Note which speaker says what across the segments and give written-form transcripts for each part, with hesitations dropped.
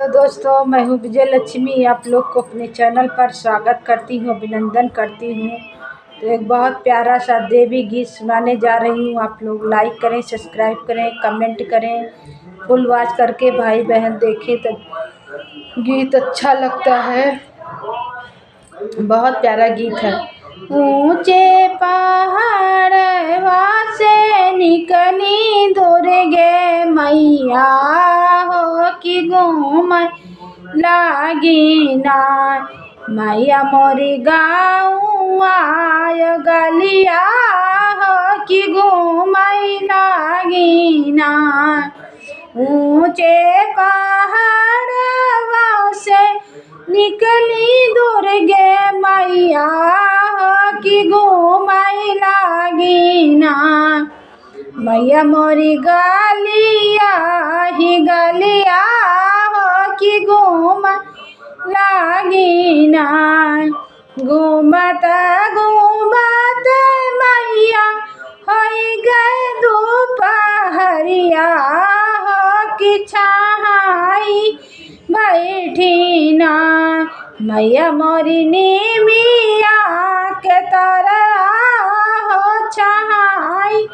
Speaker 1: तो दोस्तों, मैं हूँ विजय लक्ष्मी। आप लोग को अपने चैनल पर स्वागत करती हूँ, अभिनंदन करती हूँ। तो एक बहुत प्यारा सा देवी गीत सुनाने जा रही हूँ। आप लोग लाइक करें, सब्सक्राइब करें, कमेंट करें, फुल वॉच करके भाई बहन देखें तो गीत अच्छा लगता है। बहुत प्यारा गीत है। ऊंचे पहाड़वा से निकली दुर्गे मैया हो कि घूम लागी ना। मैया मोरी गाँव आय गलिया हो कि घूम लागी ना। ऊंचे पहाड़वा से निकली दुर्गे मैया हो कि घूम लागी ना। मैया मोरी गलिया ही गलिया हो कि घूम लागी ना। घूमत घूमत मैया होई गए दोपहरिया हो कि छाई बैठी ना। मैया मोरी निमिया के तरह हो छाई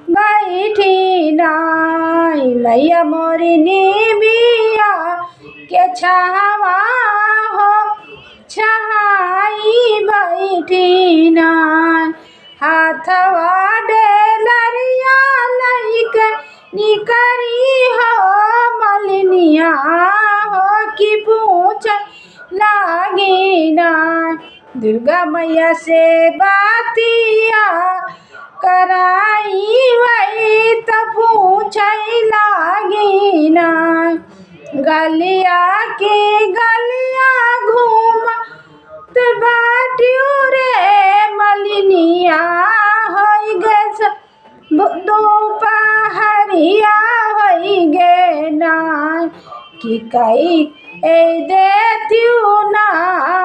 Speaker 1: बैठी ना। मैया मोरी निमिया के छावा हो छाई बैठी ना। हाथवा डेलरिया लइके निकरी हो मलिनिया हो कि पूछ लागी ना। दुर्गा मैया से बातिया कराई वही त पूछ लागी ना। गलिया के गलिया घूम तो बाटियो रे मलिनिया होई गे दोपहरिया होई गे ना। कि कई देतियू ना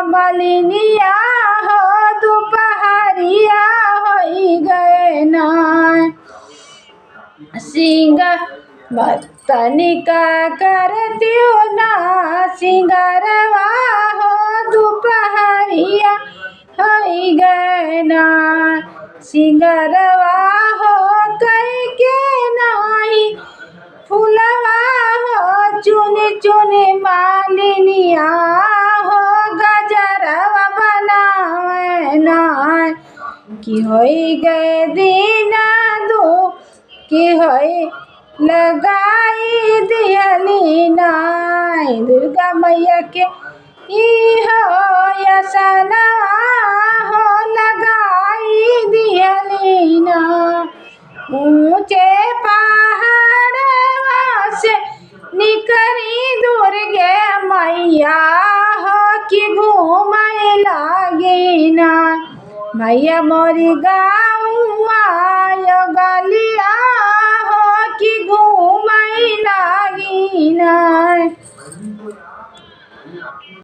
Speaker 1: मलिनिया हो दोपहरिया होई गे ना। सिंग तनिका करतियू ना सिंगरवा हो दोपहरिया होई गे ना। सिंगरवा हो कई के नाही फुलवा हो चुनी चुनी मालिनिया हो गजरवा बनावे ना। कि होई गए दीना दो कि होई लगाई दिहली नाय। दुर्गा मैया के हो यसना हो लगाई दिहली ना। ऊंचे पहाड़वा से निकली दुर्गे मैया हो कि घूम लागी ना। मैया मोरी गा